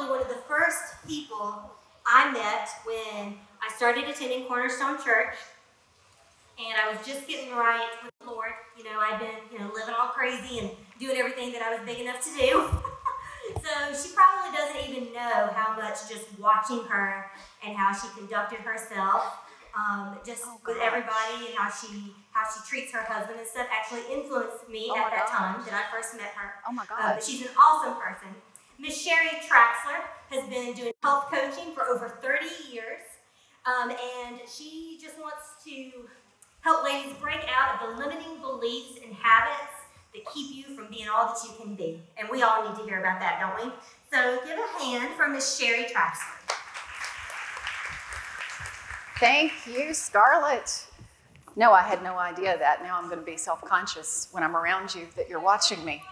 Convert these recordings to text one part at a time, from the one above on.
probably one of the first people I met when I started attending Cornerstone Church, and I was just getting right with the Lord. You know, I'd been, living all crazy and doing everything that I was big enough to do. So she probably doesn't even know how much just watching her and how she conducted herself, with everybody, and how she treats her husband and stuff actually influenced me at that time that I first met her. Oh my God. But she's an awesome person. Miss Sheri Traxler has been doing health coaching for over 30 years, and she just wants to help ladies break out of the limiting beliefs and habits that keep you from being all that you can be. And we all need to hear about that, don't we? So give a hand for Miss Sheri Traxler. Thank you, Scarlett. No, I had no idea that. Now I'm going to be self-conscious when I'm around you that you're watching me.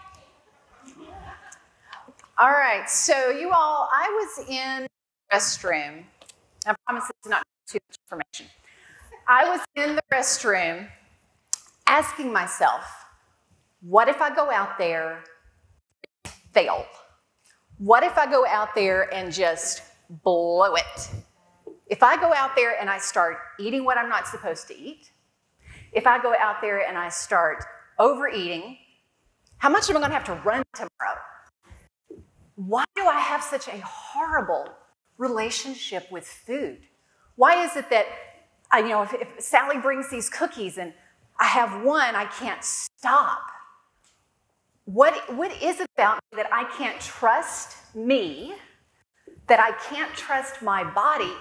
All right, so you all, I was in the restroom. I promise it's not too much information. I was in the restroom asking myself, what if I go out there and fail? What if I go out there and just blow it? If I go out there and I start eating what I'm not supposed to eat, if I go out there and I start overeating, how much am I going to have to run tomorrow? Why do I have such a horrible relationship with food? Why is it that, if Sally brings these cookies and I have one, I can't stop? What is it about me that I can't trust me, that I can't trust my body?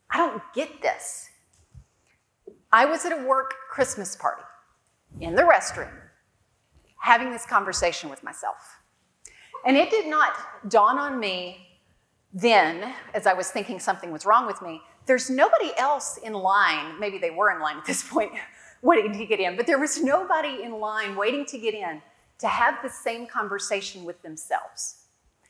I don't get this. I was at a work Christmas party in the restroom having this conversation with myself. And it did not dawn on me then, as I was thinking something was wrong with me, there's nobody else in line, maybe they were in line at this point, waiting to get in, but there was nobody in line waiting to get in to have the same conversation with themselves.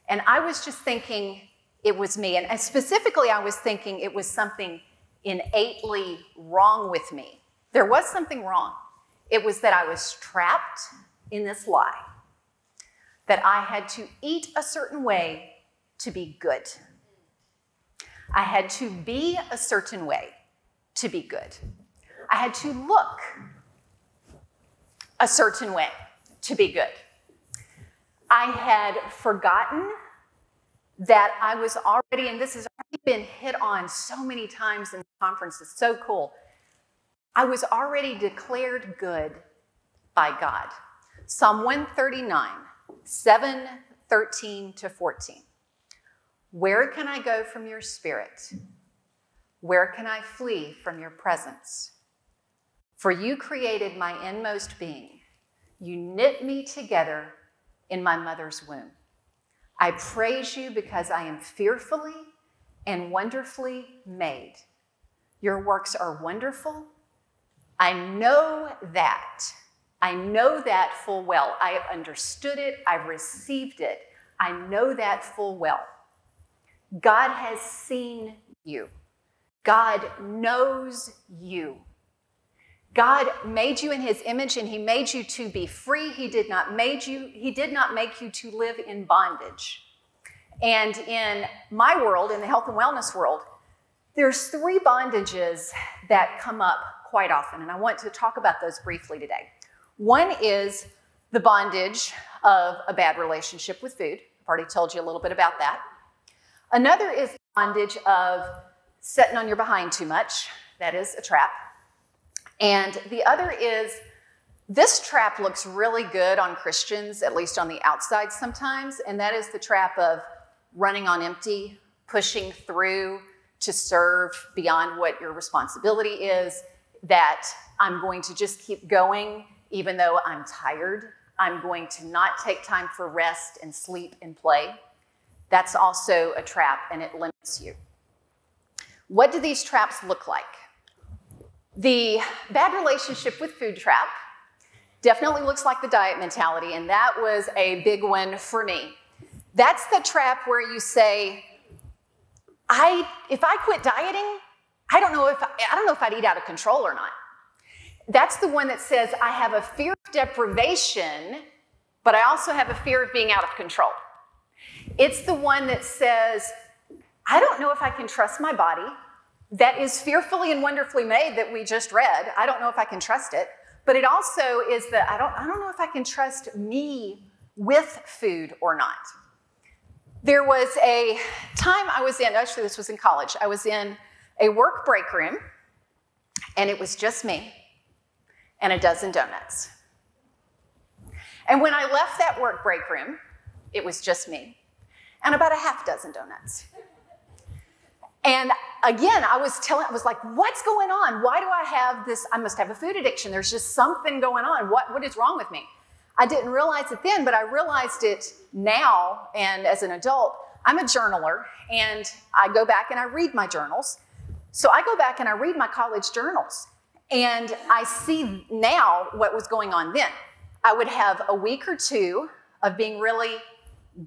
And I was just thinking it was me. And specifically, I was thinking it was something innately wrong with me. There was something wrong. It was that I was trapped in this lie, that I had to eat a certain way to be good. I had to be a certain way to be good. I had to look a certain way to be good. I had forgotten that I was already, and this has already been hit on so many times in conferences, so cool. I was already declared good by God. Psalm 139, 7:13-14. Where can I go from your spirit? Where can I flee from your presence? For you created my inmost being. You knit me together in my mother's womb. I praise you because I am fearfully and wonderfully made. Your works are wonderful. I know that. I know that full well. I have understood it. I've received it. I know that full well. God has seen you. God knows you. God made you in his image, and he made you to be free. He did not make you to live in bondage. And in my world, in the health and wellness world, there's 3 bondages that come up quite often, and I want to talk about those briefly today. One is the bondage of a bad relationship with food. I've already told you a little bit about that. Another is the bondage of sitting on your behind too much. That is a trap. And the other is, this trap looks really good on Christians, at least on the outside sometimes, and that is the trap of running on empty, pushing through to serve beyond what your responsibility is, that I'm going to just keep going even though I'm tired. I'm going to not take time for rest and sleep and play. That's also a trap, and it limits you. What do these traps look like? The bad relationship with food trap definitely looks like the diet mentality, and that was a big one for me. That's the trap where you say, if I quit dieting, I don't know if I'd eat out of control or not. That's the one that says, I have a fear of deprivation, but I also have a fear of being out of control. It's the one that says, I don't know if I can trust my body. That is fearfully and wonderfully made that we just read. I don't know if I can trust it. But it also is that I don't know if I can trust me with food or not. There was a time I was in, actually this was in college, I was in a work break room, and it was just me and a dozen donuts. And when I left that work break room, it was just me and about a half dozen donuts. And again, I was like, what's going on? Why do I have this? I must have a food addiction. There's just something going on. What is wrong with me? I didn't realize it then, but I realized it now, and as an adult, I'm a journaler, and I go back and I read my journals. So I go back and I read my college journals, and I see now what was going on then. I would have a week or two of being really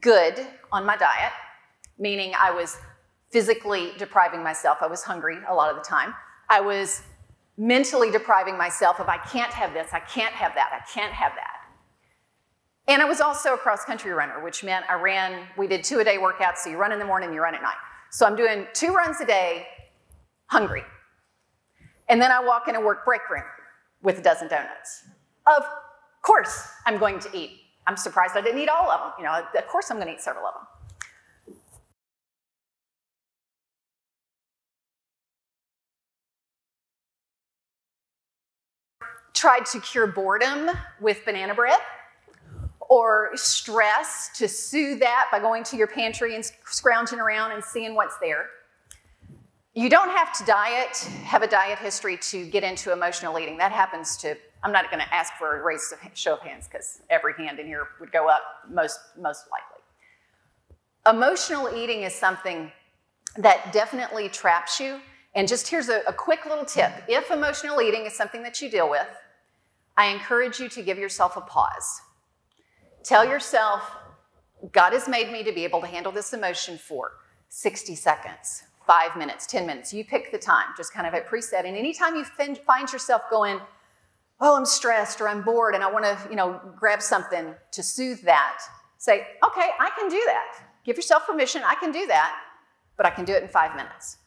good on my diet, meaning I was physically depriving myself. I was hungry a lot of the time. I was mentally depriving myself of I can't have this, I can't have that, I can't have that. And I was also a cross-country runner, which meant we did 2-a-day workouts, so you run in the morning, you run at night. So I'm doing 2 runs a day, hungry. And then I walk in a work break room with a dozen donuts. Of course I'm going to eat. I'm surprised I didn't eat all of them. You know, of course I'm going to eat several of them. Tried to cure boredom with banana bread, or stress to soothe that by going to your pantry and scrounging around and seeing what's there. You don't have to have a diet history to get into emotional eating. That happens to, I'm not going to ask for a show of hands because every hand in here would go up most likely. Emotional eating is something that definitely traps you. And just here's a quick little tip. If emotional eating is something that you deal with, I encourage you to give yourself a pause. Tell yourself, God has made me to be able to handle this emotion for 60 seconds, 5 minutes, 10 minutes. You pick the time, just kind of at preset. And anytime you find yourself going, oh, I'm stressed or I'm bored and I want to, grab something to soothe that, say, okay, I can do that. Give yourself permission, I can do that, but I can do it in 5 minutes.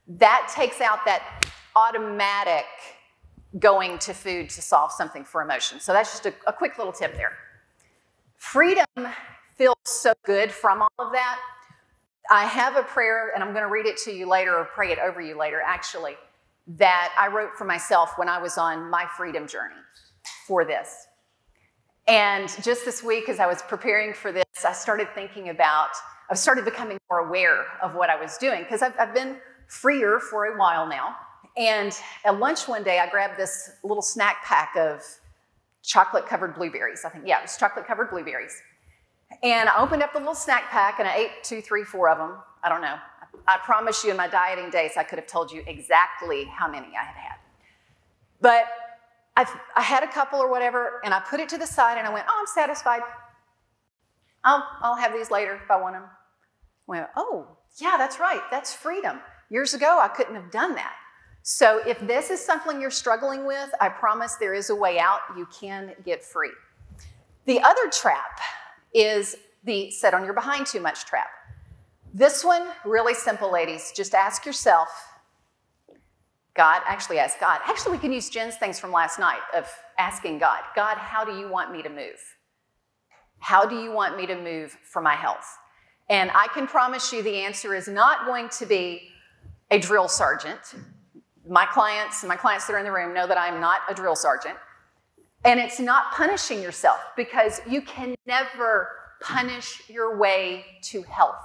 That takes out that automatic going to food to solve something for emotion. So that's just a quick little tip there. Freedom feels so good from all of that. I have a prayer, and I'm going to read it to you later or pray it over you later, actually, that I wrote for myself when I was on my freedom journey for this. And just this week, as I was preparing for this, I started becoming more aware of what I was doing, because I've been freer for a while now. And at lunch one day, I grabbed this little snack pack of chocolate-covered blueberries. I think, yeah, it was chocolate-covered blueberries. And I opened up the little snack pack, and I ate 2, 3, 4 of them. I don't know. I promise you in my dieting days, I could have told you exactly how many I had had. But I had a couple or whatever, and I put it to the side, and I went, oh, I'm satisfied. I'll have these later if I want them. I went, oh, yeah, that's right. That's freedom. Years ago, I couldn't have done that. So if this is something you're struggling with, I promise there is a way out. You can get free. The other trap is the sit on your behind too much trap. This one, really simple, ladies. Just ask yourself, actually ask God. Actually, we can use Jen's things from last night of asking God, God, how do you want me to move? How do you want me to move for my health? And I can promise you the answer is not going to be a drill sergeant. My clients that are in the room know that I'm not a drill sergeant. And it's not punishing yourself, because you can never punish your way to health.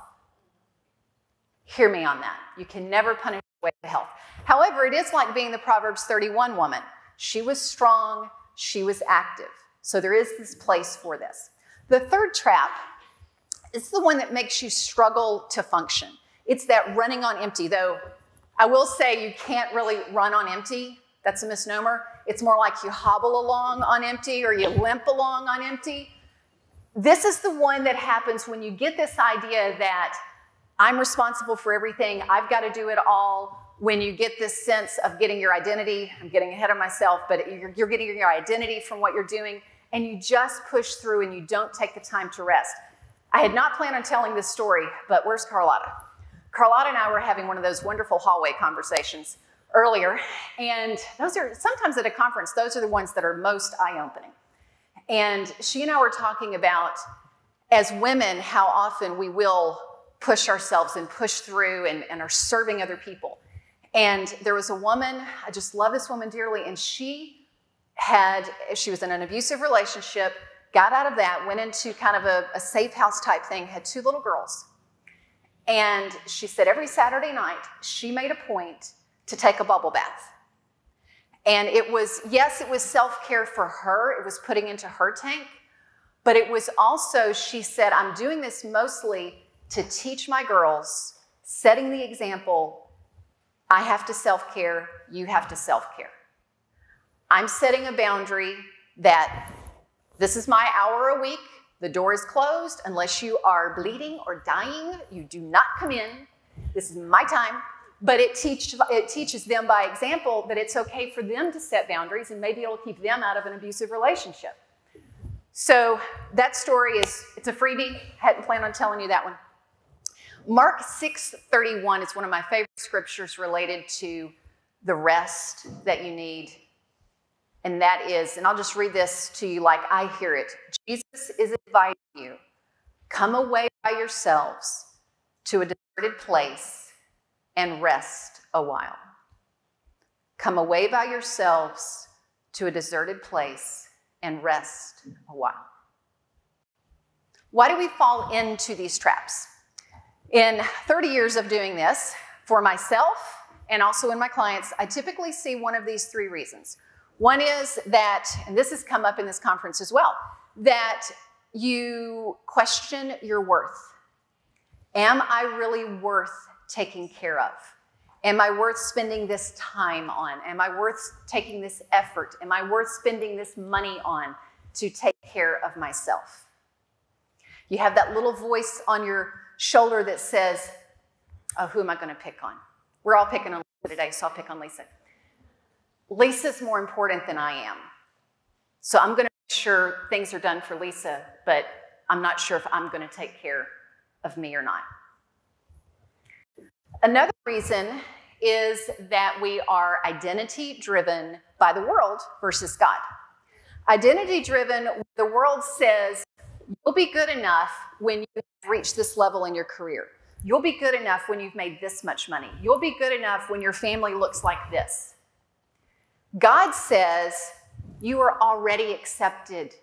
Hear me on that. You can never punish your way to health. However, it is like being the Proverbs 31 woman. She was strong, she was active. So there is this place for this. The third trap is the one that makes you struggle to function. It's that running on empty, though I will say you can't really run on empty. That's a misnomer. It's more like you hobble along on empty or you limp along on empty. This is the one that happens when you get this idea that I'm responsible for everything, I've got to do it all. When you get this sense of getting your identity, I'm getting ahead of myself, but you're getting your identity from what you're doing, and you just push through and you don't take the time to rest. I had not planned on telling this story, but where's Carlotta? Carlotta and I were having one of those wonderful hallway conversations earlier, and those are, sometimes at a conference, those are the ones that are most eye-opening. And she and I were talking about, as women, how often we will push ourselves and push through and are serving other people. And there was a woman, I just love this woman dearly, and she was in an abusive relationship, got out of that, went into kind of a safe house type thing, had 2 little girls. And she said every Saturday night, she made a point to take a bubble bath. And it was, yes, it was self-care for her. It was putting into her tank. But it was also, she said, I'm doing this mostly to teach my girls, setting the example, I have to self-care, you have to self-care. I'm setting a boundary that this is my hour a week. The door is closed. Unless you are bleeding or dying, you do not come in. This is my time. But it teaches them by example that it's okay for them to set boundaries, and maybe it'll keep them out of an abusive relationship. So that story it's a freebie. Hadn't planned on telling you that one. Mark 6:31 is one of my favorite scriptures related to the rest that you need. And that is, and I'll just read this to you like I hear it. Jesus is inviting you. Come away by yourselves to a deserted place and rest a while. Come away by yourselves to a deserted place and rest a while. Why do we fall into these traps? In 30 years of doing this, for myself and also in my clients, I typically see one of these 3 reasons. One is that, and this has come up in this conference as well, that you question your worth. Am I really worth taking care of? Am I worth spending this time on? Am I worth taking this effort? Am I worth spending this money on to take care of myself? You have that little voice on your shoulder that says, oh, who am I going to pick on? We're all picking on Lisa today, so I'll pick on Lisa. Lisa's more important than I am. So I'm going to make sure things are done for Lisa, but I'm not sure if I'm going to take care of me or not. Another reason is that we are identity-driven by the world versus God. Identity-driven, the world says, you'll be good enough when you reach this level in your career. You'll be good enough when you've made this much money. You'll be good enough when your family looks like this. God says, you are already accepted.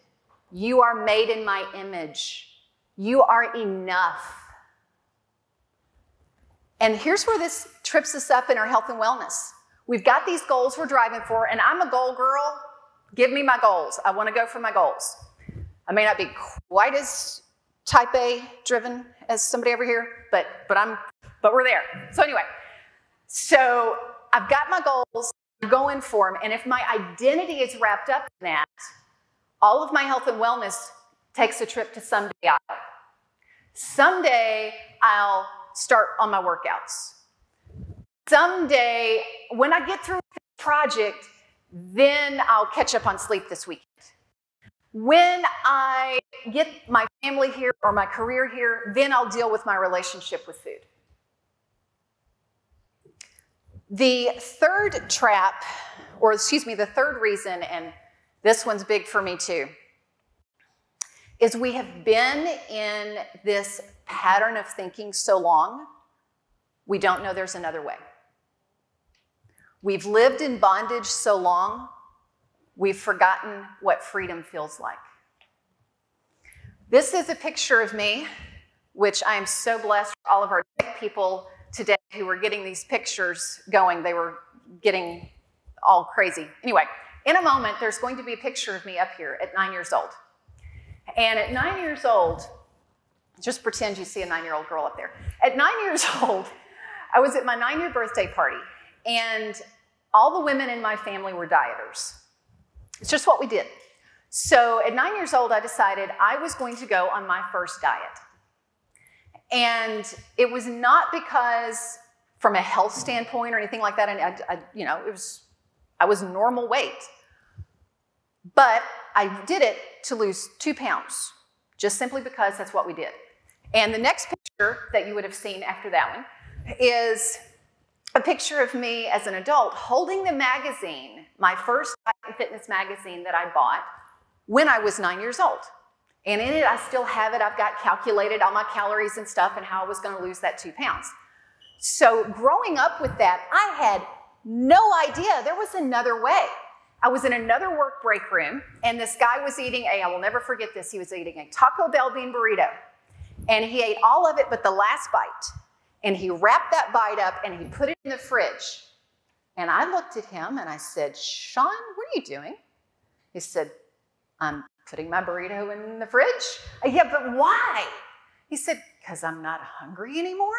You are made in my image. You are enough. And here's where this trips us up in our health and wellness. We've got these goals we're driving for, and I'm a goal girl. Give me my goals. I want to go for my goals. I may not be quite as type A driven as somebody over here, but we're there. So anyway, so I've got my goals. I'm going for them, and if my identity is wrapped up in that, all of my health and wellness takes a trip to someday out. Someday I'll start on my workouts. Someday, when I get through this project, then I'll catch up on sleep this weekend. When I get my family here or my career here, then I'll deal with my relationship with food. The third trap, or excuse me, the third reason, and this one's big for me too, is we have been in this pattern of thinking so long, we don't know there's another way. We've lived in bondage so long, we've forgotten what freedom feels like. This is a picture of me, which I am so blessed for all of our tech people today who were getting these pictures going. They were getting all crazy. Anyway, in a moment, there's going to be a picture of me up here at 9 years old. And at 9 years old, just pretend you see a 9-year-old girl up there. At 9 years old, I was at my 9-year birthday party, and all the women in my family were dieters. It's just what we did. So at 9 years old, I decided I was going to go on my first diet. And it was not because from a health standpoint or anything like that, and I was normal weight. But I did it to lose 2 pounds, just simply because that's what we did. And the next picture that you would have seen after that one is a picture of me as an adult holding the magazine, my first diet and fitness magazine that I bought when I was 9 years old. And in it, I still have it. I've got calculated all my calories and stuff and how I was going to lose that 2 pounds. So growing up with that, I had no idea there was another way. I was in another work break room, and this guy was eating I will never forget this, he was eating a Taco Bell bean burrito. And he ate all of it but the last bite. And he wrapped that bite up and he put it in the fridge. And I looked at him and I said, Sean, what are you doing? He said, I'm putting my burrito in the fridge. Yeah, but why? He said, because I'm not hungry anymore.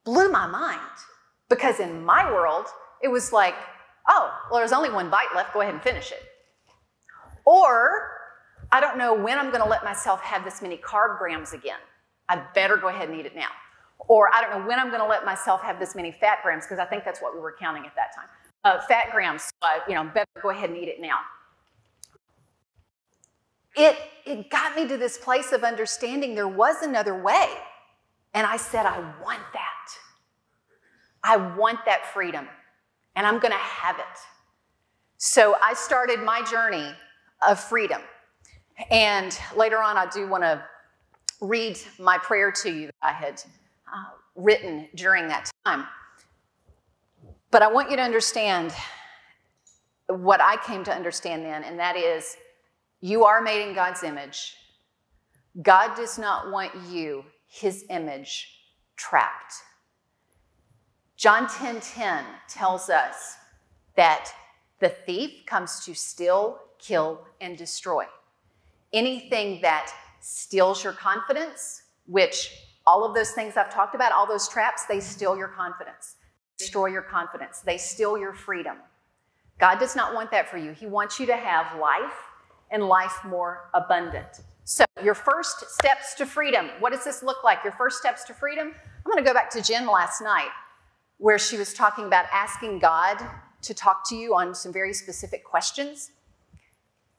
Blew my mind. Because in my world, it was like, oh, well, there's only one bite left. Go ahead and finish it. Or, I don't know when I'm going to let myself have this many carb grams again. I better go ahead and eat it now. Or I don't know when I'm going to let myself have this many fat grams, because I think that's what we were counting at that time. Fat grams, better go ahead and eat it now. It got me to this place of understanding there was another way. And I said, I want that. I want that freedom. And I'm going to have it. So I started my journey of freedom. And later on, I do want to read my prayer to you that I had written during that time. But I want you to understand what I came to understand then, and that is, you are made in God's image. God does not want you, his image, trapped. John 10:10 tells us that the thief comes to steal, kill, and destroy. Anything that steals your confidence, which all of those things I've talked about, all those traps, they steal your confidence, destroy your confidence, they steal your freedom. God does not want that for you. He wants you to have life and life more abundant. So your first steps to freedom, what does this look like? Your first steps to freedom? I'm going to go back to Jen last night, where she was talking about asking God to talk to you on some very specific questions.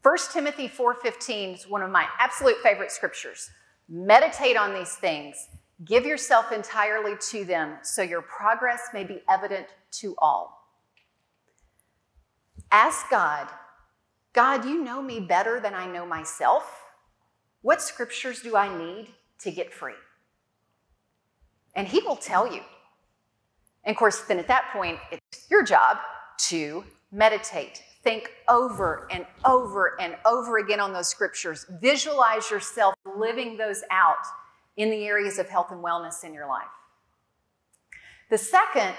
1 Timothy 4:15 is one of my absolute favorite scriptures. Meditate on these things. Give yourself entirely to them so your progress may be evident to all. Ask God, God, you know me better than I know myself. What scriptures do I need to get free? And he will tell you. And of course, then at that point, it's your job to meditate. Think over and over and over again on those scriptures. Visualize yourself living those out in the areas of health and wellness in your life. The second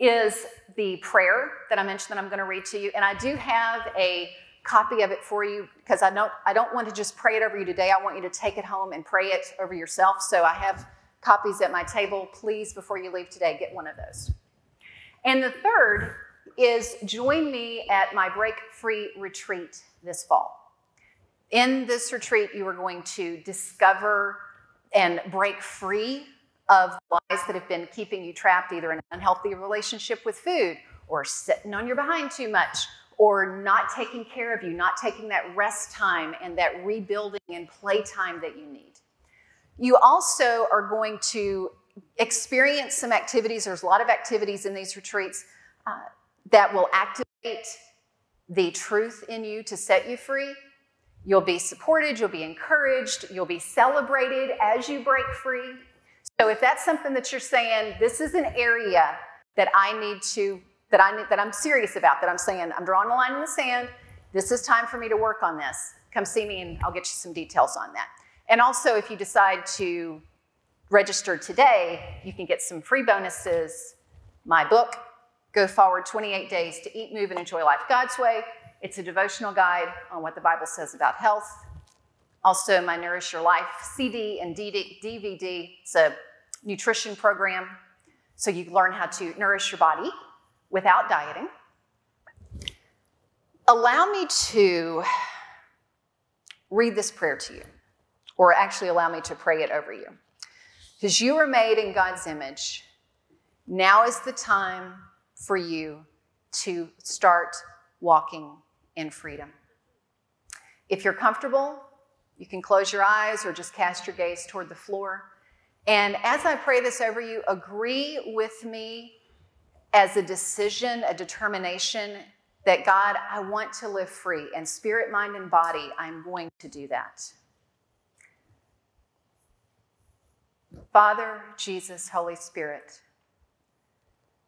is the prayer that I mentioned that I'm going to read to you. And I do have a copy of it for you because I don't want to just pray it over you today. I want you to take it home and pray it over yourself. So I have copies at my table. Please, before you leave today, get one of those. And the third is join me at my Break Free retreat this fall. In this retreat, you are going to discover and break free of lies that have been keeping you trapped, either in an unhealthy relationship with food, or sitting on your behind too much, or not taking care of you, not taking that rest time and that rebuilding and playtime that you need. You also are going to experience some activities. There's a lot of activities in these retreats that will activate the truth in you to set you free. You'll be supported, you'll be encouraged, you'll be celebrated as you break free. So if that's something that you're saying, this is an area that that I'm serious about, that I'm saying, I'm drawing a line in the sand, this is time for me to work on this, come see me and I'll get you some details on that. And also, if you decide to register today, you can get some free bonuses. My book, Go Forward 28 Days to Eat, Move, and Enjoy Life God's Way. It's a devotional guide on what the Bible says about health. Also, my Nourish Your Life CD and DVD. It's a nutrition program, so you can learn how to nourish your body without dieting. Allow me to read this prayer to you, or actually allow me to pray it over you. Because you are made in God's image, now is the time for you to start walking in freedom. If you're comfortable, You can close your eyes or just cast your gaze toward the floor. And as I pray this over you, agree with me as a decision, a determination that God, I want to live free. And spirit, mind, and body, I'm going to do that. Father, Jesus, Holy Spirit,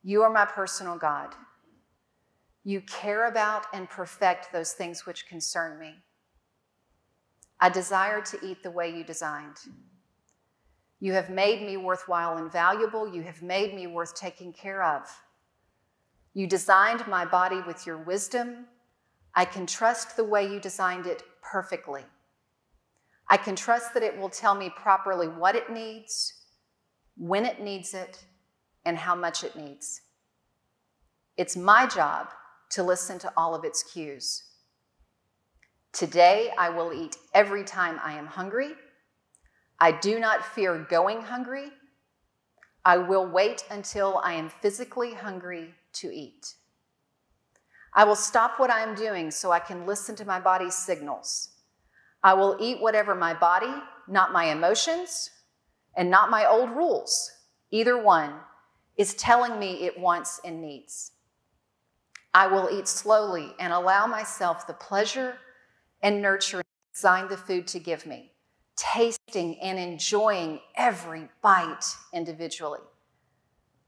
you are my personal God. You care about and perfect those things which concern me. I desire to eat the way you designed. You have made me worthwhile and valuable. You have made me worth taking care of. You designed my body with your wisdom. I can trust the way you designed it perfectly. I can trust that it will tell me properly what it needs, when it needs it, and how much it needs. It's my job to listen to all of its cues. Today, I will eat every time I am hungry. I do not fear going hungry. I will wait until I am physically hungry to eat. I will stop what I am doing so I can listen to my body's signals. I will eat whatever my body, not my emotions, and not my old rules, either one, is telling me it wants and needs. I will eat slowly and allow myself the pleasure and nurturing designed the food to give me, tasting and enjoying every bite individually.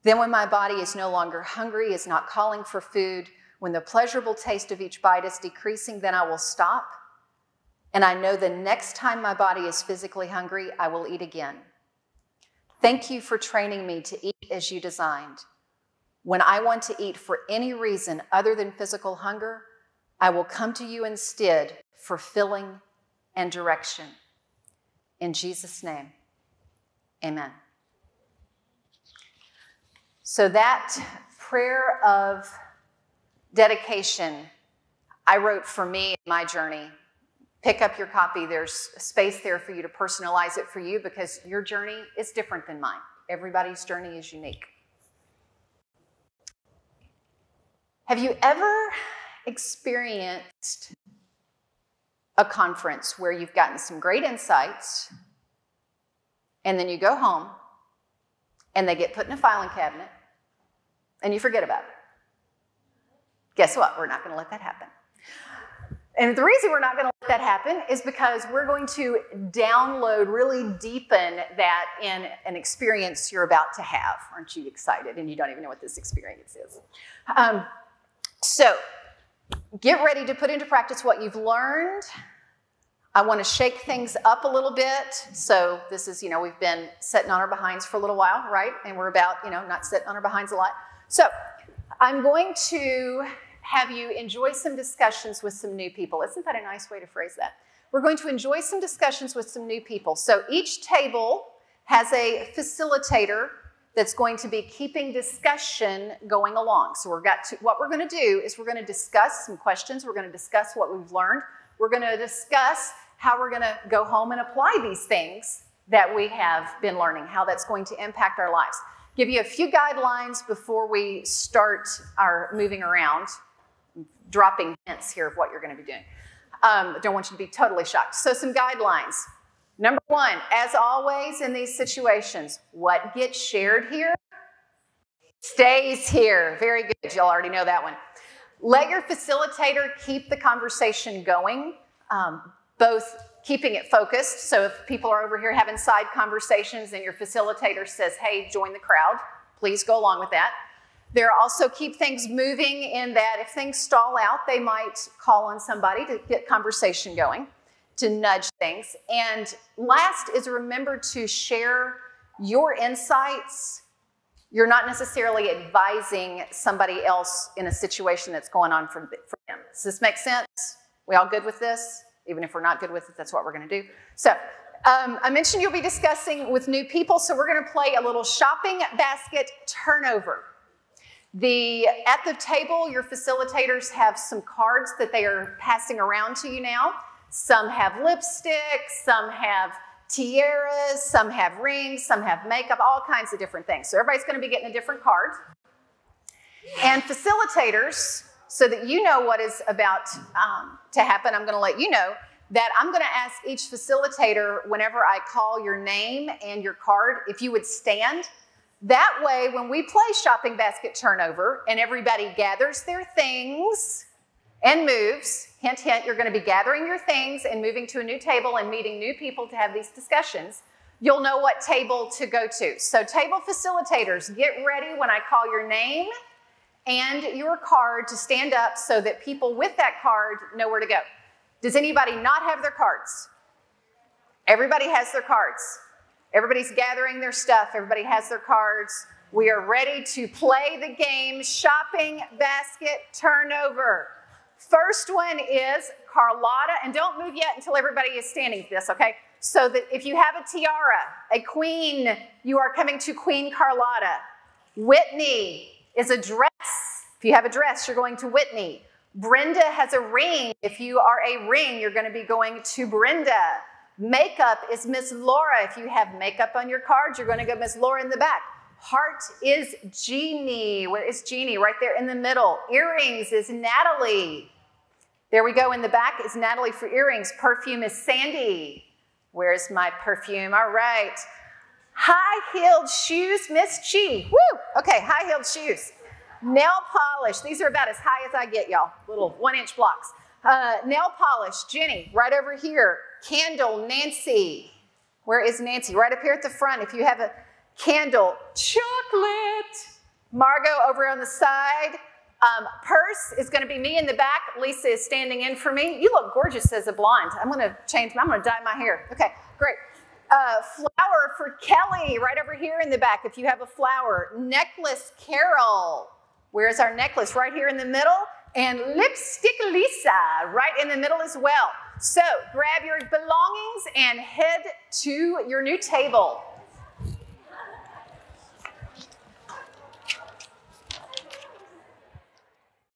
Then when my body is no longer hungry, is not calling for food, when the pleasurable taste of each bite is decreasing, then I will stop. And I know the next time my body is physically hungry, I will eat again. Thank you for training me to eat as you designed. When I want to eat for any reason other than physical hunger, I will come to you instead for filling and direction. In Jesus' name, amen. So that prayer of dedication I wrote for me in my journey. Pick up your copy. There's space there for you to personalize it for you because your journey is different than mine. Everybody's journey is unique. Have you ever experienced a conference where you've gotten some great insights and then you go home and they get put in a filing cabinet and you forget about it? Guess what? We're not going to let that happen. And the reason we're not going to let that happen is because we're going to download, really deepen that in an experience you're about to have. Aren't you excited? And you don't even know what this experience is. So get ready to put into practice what you've learned. I want to shake things up a little bit. So this is, we've been sitting on our behinds for a little while, right? And we're about, not sitting on our behinds a lot. So I'm going to have you enjoy some discussions with some new people. Isn't that a nice way to phrase that? We're going to enjoy some discussions with some new people. So each table has a facilitator that's going to be keeping discussion going along. So what we're going to do is we're going to discuss some questions. We're going to discuss what we've learned. We're going to discuss how we're going to go home and apply these things that we have been learning, how that's going to impact our lives. Give you a few guidelines before we start our moving around. Dropping hints here of what you're going to be doing. I don't want you to be totally shocked. So some guidelines. Number one, as always in these situations, what gets shared here stays here. Very good. Y'all already know that one. Let your facilitator keep the conversation going, both keeping it focused. So if people are over here having side conversations and your facilitator says, hey, join the crowd, please go along with that. They're also keep things moving in that if things stall out, they might call on somebody to get conversation going, to nudge things. And last is remember to share your insights. You're not necessarily advising somebody else in a situation that's going on for them. Does this make sense? We all good with this? Even if we're not good with it, that's what we're going to do. So I mentioned you'll be discussing with new people, so we're going to play a little shopping basket turnover. At the table, your facilitators have some cards that they are passing around to you now. Some have lipstick, some have tiaras, some have rings, some have makeup, all kinds of different things. So everybody's going to be getting a different card. And facilitators, so that you know what is about to happen, I'm going to let you know, that I'm going to ask each facilitator whenever I call your name and your card, if you would stand. That way, when we play shopping basket turnover and everybody gathers their things and moves, hint, hint, you're going to be gathering your things and moving to a new table and meeting new people to have these discussions, you'll know what table to go to. So table facilitators, get ready when I call your name and your card to stand up so that people with that card know where to go. Does anybody not have their cards? Everybody has their cards. Everybody's gathering their stuff. Everybody has their cards. We are ready to play the game Shopping Basket Turnover. First one is Carlotta, and don't move yet until everybody is standing for this, okay? So that if you have a tiara, a queen, you are coming to Queen Carlotta. Whitney is a dress. If you have a dress, you're going to Whitney. Brenda has a ring. If you are a ring, you're going to be going to Brenda. Makeup is Miss Laura. If you have makeup on your cards, you're going to go Miss Laura in the back. Heart is Jeannie. Where is Jeannie? Right there in the middle. Earrings is Natalie. There we go. In the back is Natalie for earrings. Perfume is Sandy. Where's my perfume? All right. High-heeled shoes, Miss Chi. Woo! Okay, high-heeled shoes. Nail polish. These are about as high as I get, y'all. Little 1-inch blocks. Nail polish, Jenny, right over here. Candle, Nancy. Where is Nancy? Right up here at the front. If you have a candle, chocolate. Margot over on the side. Purse is going to be me in the back. Lisa is standing in for me. You look gorgeous as a blonde. I'm going to dye my hair. Okay, great. Flower for Kelly, right over here in the back if you have a flower. Necklace, Carol. Where's our necklace? Right here in the middle. And lipstick, Lisa, right in the middle as well. So grab your belongings and head to your new table.